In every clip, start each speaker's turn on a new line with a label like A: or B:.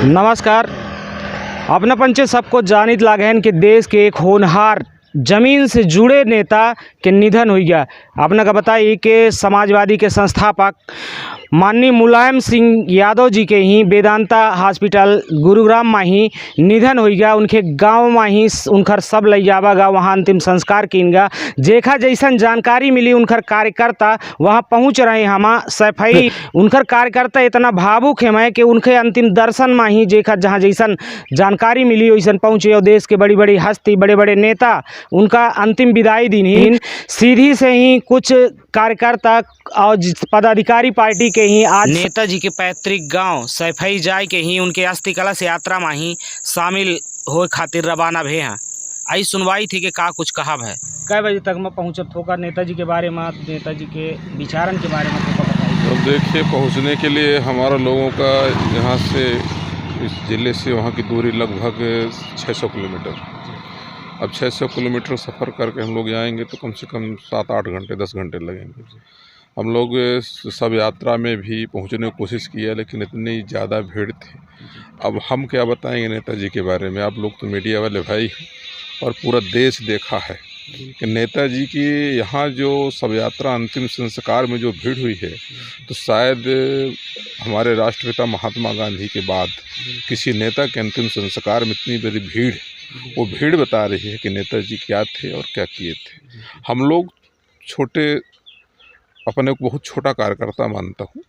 A: नमस्कार। अपना पंचे सबको जानित लागहन कि देश के एक होनहार जमीन से जुड़े नेता के निधन हो गया। अपना का बताइए कि समाजवादी के संस्थापक माननीय मुलायम सिंह यादव जी के ही वेदांता हॉस्पिटल गुरुग्राम में ही निधन हो गया। उनके गांव में ही उनकर सब ले जावागा, वहाँ अंतिम संस्कार किनगा। जेखा जैसन जानकारी मिली उनकर कार्यकर्ता वहाँ पहुँच रहे। हम सफाई उनकर कार्यकर्ता इतना भावुक है कि उनके अंतिम दर्शन में ही जेखा जहाँ जैसन जानकारी मिली वैसन पहुँचे। और देश के बड़ी बड़ी हस्ती, बड़े बड़े नेता उनका अंतिम विदाई दिन ही सीधी से ही कुछ कार्यकर्ता और पदाधिकारी पार्टी के ही आज नेताजी के पैतृक गांव सैफई जाए के ही उनके अस्थि कलश यात्रा में ही शामिल हो खातिर रवाना भे हैं। आई सुनवाई थी कि का कुछ कहा है। कै बजे तक में पहुँचत होगा नेताजी के बारे में, नेताजी के विचारन के बारे में तो बताइए।
B: अब देखिए, पहुंचने के लिए हमारा लोगों का यहाँ से इस ज़िले से वहाँ की दूरी लगभग 600 किलोमीटर। अब 600 किलोमीटर सफ़र करके हम लोग जाएंगे तो कम से कम 7-8 घंटे 10 घंटे लगेंगे। हम लोग सब यात्रा में भी पहुंचने की कोशिश की है, लेकिन इतनी ज़्यादा भीड़ थी। अब हम क्या बताएंगे नेताजी के बारे में। आप लोग तो मीडिया वाले भाई हैं और पूरा देश देखा है कि नेताजी की यहाँ जो शव यात्रा अंतिम संस्कार में जो भीड़ हुई है, तो शायद हमारे राष्ट्रपिता महात्मा गांधी के बाद किसी नेता के अंतिम संस्कार में इतनी बड़ी भीड़, वो भीड़ बता रही है कि नेताजी क्या थे और क्या किए थे। हम लोग छोटे, अपने को बहुत छोटा कार्यकर्ता मानता हूँ।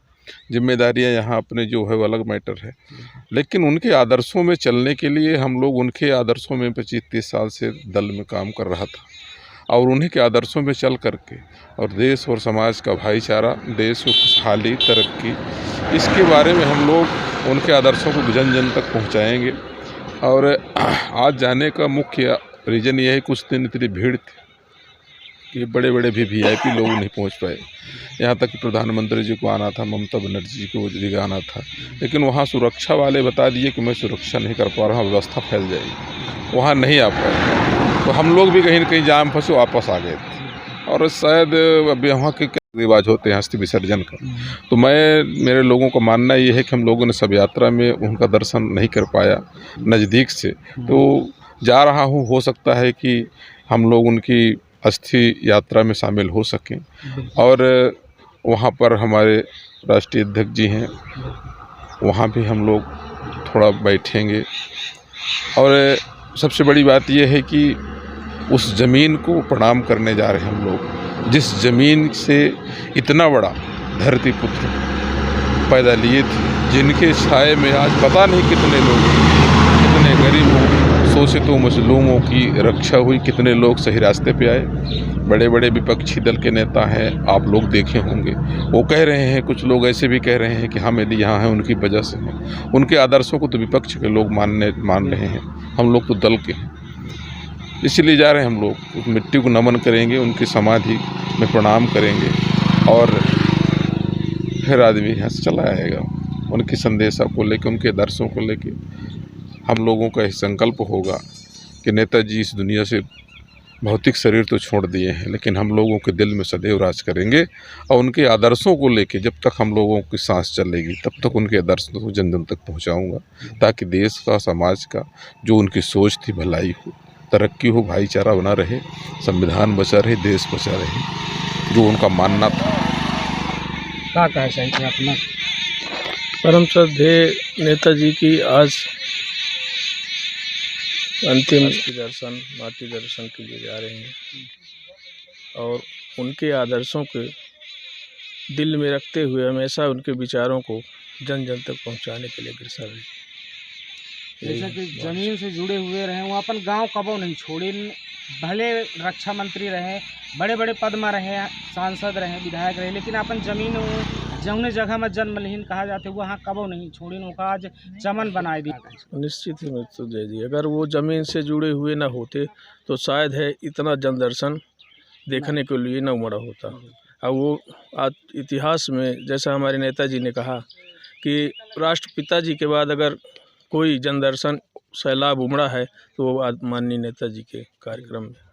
B: जिम्मेदारियाँ यहाँ अपने जो है वो अलग मैटर है, लेकिन उनके आदर्शों में चलने के लिए हम लोग उनके आदर्शों में 25-30 साल से दल में काम कर रहा था और उन्हीं के आदर्शों में चल करके और देश और समाज का भाईचारा, देश की खुशहाली, तरक्की, इसके बारे में हम लोग उनके आदर्शों को जन जन तक पहुँचाएँगे। और आज जाने का मुख्य रीज़न ये है, कुछ दिन इतनी भीड़ थी कि बड़े बड़े भी VIP लोग नहीं पहुंच पाए। यहाँ तक कि प्रधानमंत्री जी को आना था, ममता बनर्जी को जी को आना था, लेकिन वहाँ सुरक्षा वाले बता दिए कि मैं सुरक्षा नहीं कर पा रहा हूँ, व्यवस्था फैल जाएगी, वहाँ नहीं आ पाए। तो हम लोग भी कहीं न कहीं जाम फंसे वापस आ गए थे। और शायद अब यहाँ के क्या रिवाज होते हैं अस्थि विसर्जन का, तो मेरे लोगों का मानना ये है कि हम लोगों ने सब यात्रा में उनका दर्शन नहीं कर पाया नज़दीक से, तो जा रहा हूँ। हो सकता है कि हम लोग उनकी अस्थि यात्रा में शामिल हो सकें और वहाँ पर हमारे राष्ट्रीय अध्यक्ष जी हैं, वहाँ भी हम लोग थोड़ा बैठेंगे। और सबसे बड़ी बात यह है कि उस ज़मीन को प्रणाम करने जा रहे हैं हम लोग, जिस ज़मीन से इतना बड़ा धरती पुत्र पैदा लिए थे, जिनके छाए में आज पता नहीं कितने लोग, कितने गरीबों, शोषितों, मजलूमों की रक्षा हुई, कितने लोग सही रास्ते पे आए। बड़े बड़े विपक्षी दल के नेता हैं, आप लोग देखे होंगे, वो कह रहे हैं, कुछ लोग ऐसे भी कह रहे हैं कि हम यदि यहाँ हैं उनकी वजह से हैं। उनके आदर्शों को तो विपक्ष के लोग मान रहे हैं, हम लोग तो दल के हैं, इसलिए जा रहे हैं। हम लोग उस मिट्टी को नमन करेंगे, उनकी समाधि में प्रणाम करेंगे और फिर आदमी यहाँ से चला आएगा। उनके संदेशा को लेकर, उनके दर्शों को लेकर हम लोगों का यह संकल्प होगा कि नेताजी इस दुनिया से भौतिक शरीर तो छोड़ दिए हैं, लेकिन हम लोगों के दिल में सदैव राज करेंगे। और उनके आदर्शों को लेकर जब तक हम लोगों की सांस चलेगी, तब तक उनके आदर्शों को जन जन तक पहुंचाऊंगा, ताकि देश का, समाज का जो उनकी सोच थी, भलाई हो, तरक्की हो, भाईचारा बना रहे, संविधान बचा रहे, देश बचा रहे, जो उनका मानना था।
A: क्या कह सकते हैं अपना
C: परम श्रद्धेय नेताजी की आज अंतिम दर्शन, माटी दर्शन के लिए जा रहे हैं और उनके आदर्शों के दिल में रखते हुए हमेशा उनके विचारों को जन जन तक पहुंचाने के लिए अग्रसर रहे।
A: जैसा कि जमीन से जुड़े हुए रहे, वो अपन गांव कबो नहीं छोड़े। भले रक्षा मंत्री रहे, बड़े बड़े पद में रहे, सांसद रहे, विधायक रहे, लेकिन अपन जमीन जौने जगह में जन्मलीन कहा जाते वहाँ कबो नहीं छोड़ी, उनका आज चमन बनाए दिया।
C: निश्चित ही मृत्यु दे दी। अगर वो ज़मीन से जुड़े हुए न होते तो शायद है इतना जनदर्शन देखने के लिए न उमड़ा होता। अब वो आज इतिहास में, जैसा हमारे नेताजी ने कहा कि राष्ट्रपिता जी के बाद अगर कोई जनदर्शन सैलाब उमड़ा है तो वो माननीय नेताजी के कार्यक्रम में